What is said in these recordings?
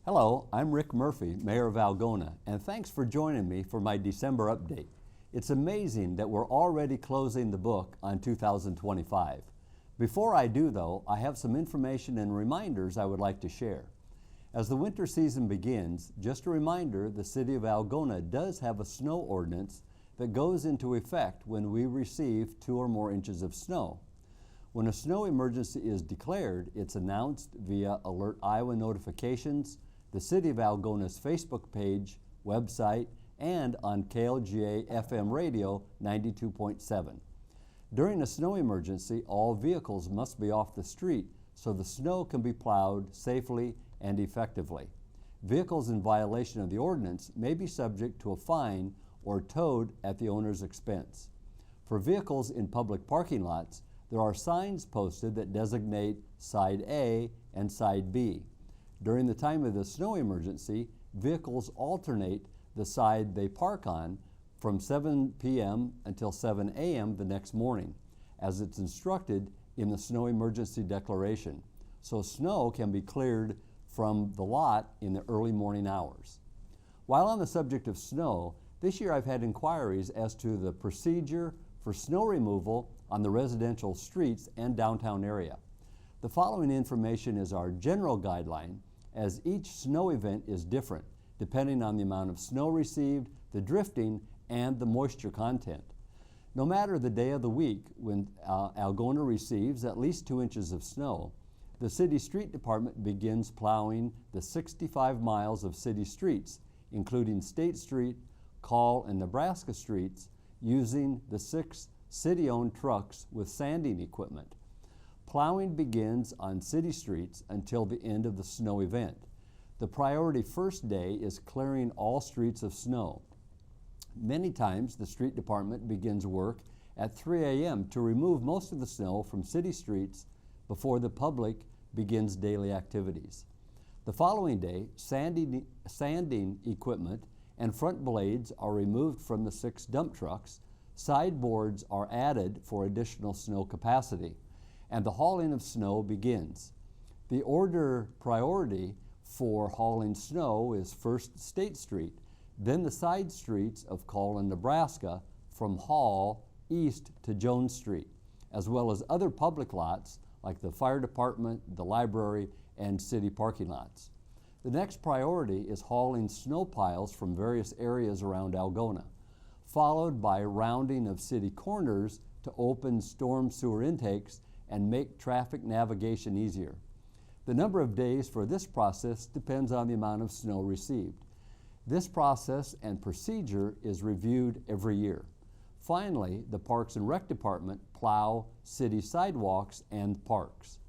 Hello, I'm Rick Murphy, Mayor of Algona, and thanks for joining me for my December update. It's amazing that we're already closing the book on 2025. Before I do, though, I have some information and reminders I would like to share. As the winter season begins, just a reminder, the City of Algona does have a snow ordinance that goes into effect when we receive 2 or more inches of snow. When a snow emergency is declared, it's announced via Alert Iowa notifications, the City of Algona's Facebook page, website, and on KLGA FM radio 92.7. During a snow emergency, all vehicles must be off the street so the snow can be plowed safely and effectively. Vehicles in violation of the ordinance may be subject to a fine or towed at the owner's expense. For vehicles in public parking lots, there are signs posted that designate Side A and Side B. During the time of the snow emergency, vehicles alternate the side they park on from 7 p.m. until 7 a.m. the next morning, as it's instructed in the snow emergency declaration, so snow can be cleared from the lot in the early morning hours. While on the subject of snow, this year I've had inquiries as to the procedure for snow removal on the residential streets and downtown area. The following information is our general guideline, as each snow event is different depending on the amount of snow received, the drifting, and the moisture content. No matter the day of the week when Algona receives at least 2 inches of snow, the City Street Department begins plowing the 65 miles of city streets, including State Street, Call, and Nebraska streets, using the 6 city-owned trucks with sanding equipment. Plowing begins on city streets until the end of the snow event. The priority first day is clearing all streets of snow. Many times the street department begins work at 3 a.m. to remove most of the snow from city streets before the public begins daily activities. The following day, sanding equipment and front blades are removed from the 6 dump trucks, side boards are added for additional snow capacity, and the hauling of snow begins. The order priority for hauling snow is first State Street, then the side streets of Call and Nebraska from Hall east to Jones Street, as well as other public lots like the fire department, the library, and city parking lots. The next priority is hauling snow piles from various areas around Algona, followed by rounding of city corners to open storm sewer intakes and make traffic navigation easier. The number of days for this process depends on the amount of snow received. This process and procedure is reviewed every year. Finally, the Parks and Rec Department plow city sidewalks and parks.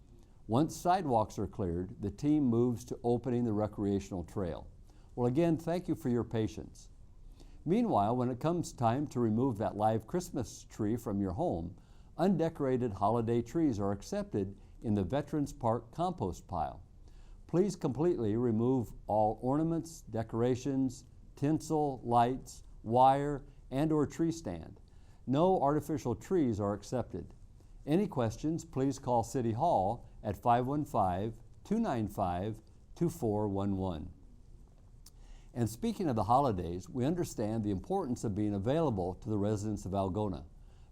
Once sidewalks are cleared, the team moves to opening the recreational trail. Well, again, thank you for your patience. Meanwhile, when it comes time to remove that live Christmas tree from your home, undecorated holiday trees are accepted in the Veterans Park compost pile. Please completely remove all ornaments, decorations, tinsel, lights, wire, and/or tree stand. No artificial trees are accepted. Any questions, please call City Hall at 515-295-2411. And speaking of the holidays, we understand the importance of being available to the residents of Algona,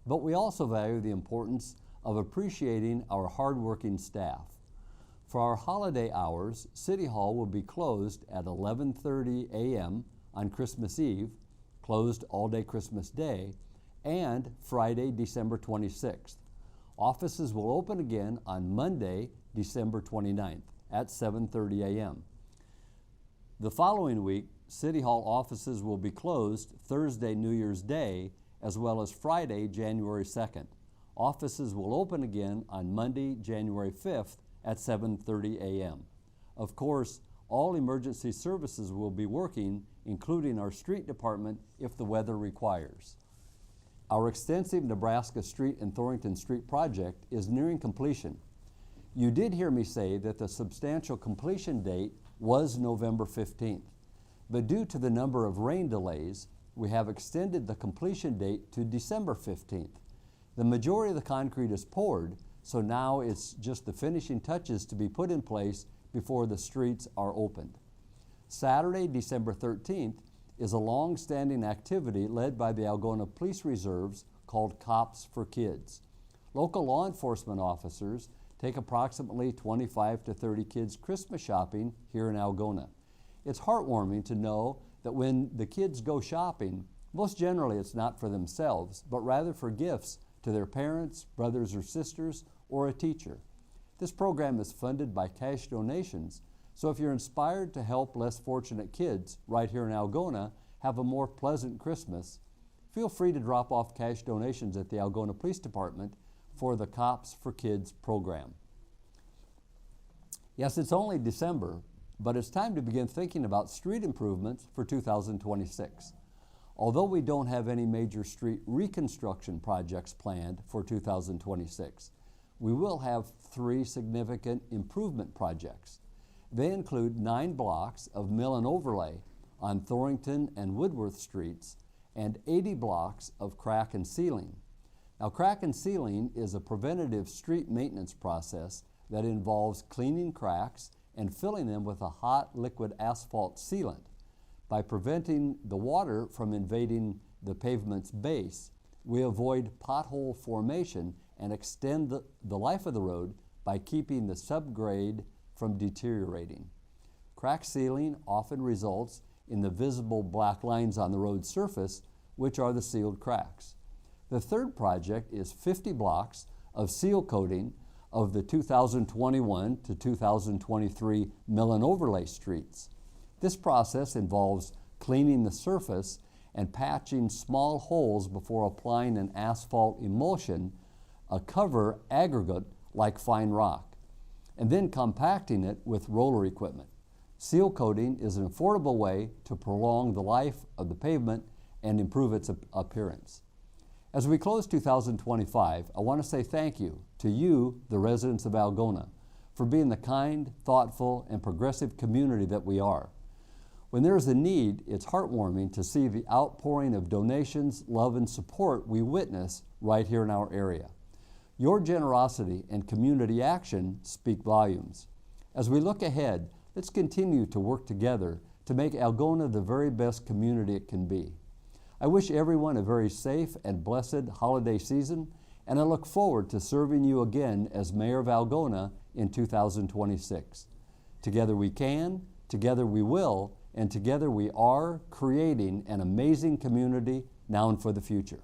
but we also value the importance of appreciating our hardworking staff. For our holiday hours, City Hall will be closed at 11:30 a.m. on Christmas Eve, closed all day Christmas Day, and Friday, December 26th. Offices will open again on Monday, December 29th at 7:30 a.m. The following week, City Hall offices will be closed Thursday, New Year's Day, as well as Friday, January 2nd. Offices will open again on Monday, January 5th at 7:30 a.m. Of course, all emergency services will be working, including our street department if the weather requires. Our extensive Nebraska Street and Thornton Street project is nearing completion. You did hear me say that the substantial completion date was November 15th, but due to the number of rain delays, we have extended the completion date to December 15th. The majority of the concrete is poured, so now it's just the finishing touches to be put in place before the streets are opened. Saturday, December 13th, is a long-standing activity led by the Algona Police Reserves called Cops for Kids. Local law enforcement officers take approximately 25 to 30 kids Christmas shopping here in Algona. It's heartwarming to know that when the kids go shopping, most generally it's not for themselves, but rather for gifts to their parents, brothers or sisters, or a teacher. This program is funded by cash donations, so if you're inspired to help less fortunate kids right here in Algona have a more pleasant Christmas, feel free to drop off cash donations at the Algona Police Department for the Cops for Kids program. Yes, it's only December, but it's time to begin thinking about street improvements for 2026. Although we don't have any major street reconstruction projects planned for 2026, we will have 3 significant improvement projects. They include 9 blocks of mill and overlay on Thorington and Woodworth Streets and 80 blocks of crack and sealing. Now, crack and sealing is a preventative street maintenance process that involves cleaning cracks and filling them with a hot liquid asphalt sealant. By preventing the water from invading the pavement's base, we avoid pothole formation and extend the life of the road by keeping the subgrade from deteriorating. Crack sealing often results in the visible black lines on the road surface, which are the sealed cracks. The third project is 50 blocks of seal coating of the 2021 to 2023 mill and overlay streets. This process involves cleaning the surface and patching small holes before applying an asphalt emulsion, a cover aggregate like fine rock, and then compacting it with roller equipment. Seal coating is an affordable way to prolong the life of the pavement and improve its appearance. As we close 2025, I want to say thank you to you, the residents of Algona, for being the kind, thoughtful, and progressive community that we are. When there is a need, it's heartwarming to see the outpouring of donations, love, and support we witness right here in our area. Your generosity and community action speak volumes. As we look ahead, let's continue to work together to make Algona the very best community it can be. I wish everyone a very safe and blessed holiday season, and I look forward to serving you again as Mayor of Algona in 2026. Together we can, together we will, and together we are creating an amazing community now and for the future.